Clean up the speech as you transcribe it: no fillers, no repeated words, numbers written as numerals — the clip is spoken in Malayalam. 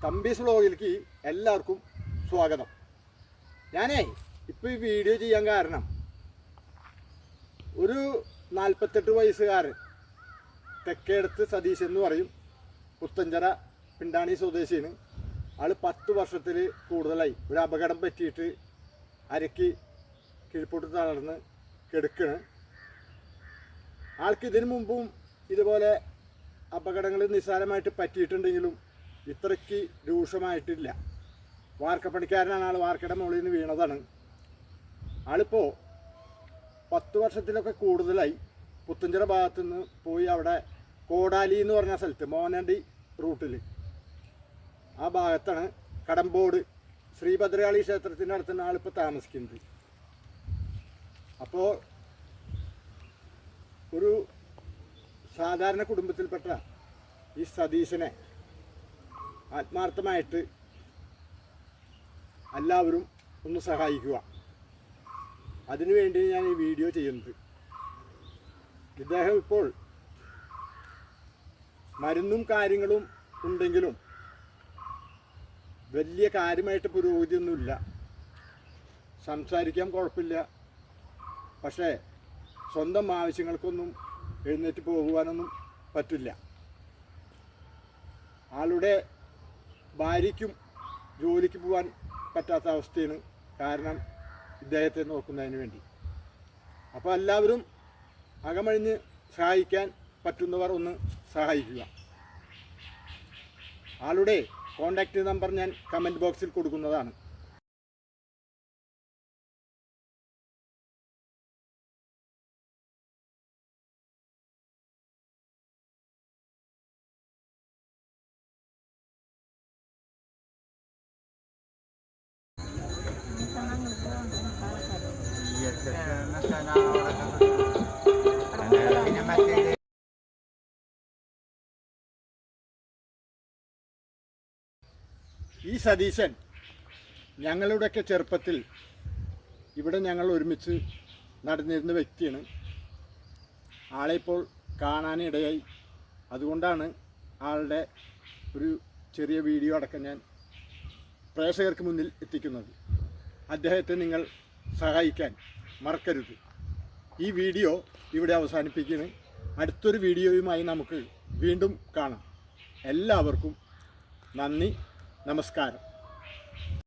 തമ്പീസ് വ്ളോഗിലേക്ക് എല്ലാവർക്കും സ്വാഗതം. ഞാനേ ഇപ്പോൾ ഈ വീഡിയോ ചെയ്യാൻ കാരണം ഒരു 48 വയസ്സുകാരൻ തെക്കേടത്ത് സതീശ് എന്ന് പറയും, പുത്തഞ്ചിറ പിണ്ടാണി സ്വദേശിയാണ്. ആൾ 10 വർഷത്തിൽ കൂടുതലായി ഒരു അപകടം പറ്റിയിട്ട് അരക്ക് കീഴ്പോട്ട് തളർന്ന് കിടക്കുകയാണ്. ആൾക്ക് ഇതിനു മുമ്പും ഇതുപോലെ അപകടങ്ങൾ നിസ്സാരമായിട്ട് പറ്റിയിട്ടുണ്ടെങ്കിലും ഇത്രയ്ക്ക് രൂക്ഷമായിട്ടില്ല. വാർക്കപ്പണിക്കാരനാണ് ആൾ, വാർക്കയുടെ മുകളിൽ നിന്ന് വീണതാണ്. ആളിപ്പോൾ 10 വർഷത്തിലൊക്കെ കൂടുതലായി പുത്തഞ്ചിറ ഭാഗത്തു നിന്ന് പോയി അവിടെ കോടാലി എന്ന് പറഞ്ഞ സ്ഥലത്ത് മോനണ്ടി റൂട്ടിൽ ആ ഭാഗത്താണ് കടമ്പോട് ശ്രീഭദ്രകാളി ക്ഷേത്രത്തിൻ്റെ അടുത്താണ് ആളിപ്പോൾ താമസിക്കുന്നത്. അപ്പോൾ ഒരു സാധാരണ കുടുംബത്തിൽപ്പെട്ട ഈ സതീശനെ ആത്മാർത്ഥമായിട്ട് എല്ലാവരും ഒന്ന് സഹായിക്കുക. അതിനുവേണ്ടി ഞാൻ ഈ വീഡിയോ ചെയ്യുന്നത്. ഇദ്ദേഹം ഇപ്പോൾ മരുന്നും കാര്യങ്ങളും ഉണ്ടെങ്കിലും വലിയ കാര്യമായിട്ട് പുരോഗതിയൊന്നുമില്ല. സംസാരിക്കാൻ കുഴപ്പമില്ല, പക്ഷേ സ്വന്തം ആവശ്യങ്ങൾക്കൊന്നും എഴുന്നേറ്റ് പോകുവാനൊന്നും പറ്റില്ല. ആളുടെ ഭാര്യയ്ക്കും ജോലിക്ക് പോകാൻ പറ്റാത്ത അവസ്ഥയാണ്, കാരണം ഇദ്ദേഹത്തെ നോക്കുന്നതിന് വേണ്ടി. അപ്പോൾ എല്ലാവരും അകമഴിഞ്ഞ് സഹായിക്കാൻ പറ്റുന്നവർ ഒന്ന് സഹായിക്കുക. ആളുടെ കോൺടാക്റ്റ് നമ്പർ ഞാൻ കമൻറ്റ് ബോക്സിൽ കൊടുക്കുന്നതാണ്. ഈ സതീശൻ ഞങ്ങളുടെയൊക്കെ ചെറുപ്പത്തിൽ ഇവിടെ ഞങ്ങൾ ഒരുമിച്ച് നടന്നിരുന്ന വ്യക്തിയാണ്. ആളെ ഇപ്പോൾ കാണാനിടയായി. അതുകൊണ്ടാണ് ആളുടെ ഒരു ചെറിയ വീഡിയോ അടക്കം ഞാൻ പ്രേക്ഷകർക്ക് മുന്നിൽ എത്തിക്കുന്നത്. അദ്ദേഹത്തെ നിങ്ങൾ സഹായിക്കാൻ മറക്കരുത്. ഈ വീഡിയോ ഇവിടെ അവസാനിപ്പിക്കുന്നു. അടുത്തൊരു വീഡിയോയുമായി നമുക്ക് വീണ്ടും കാണാം. എല്ലാവർക്കും നന്ദി, നമസ്കാരം.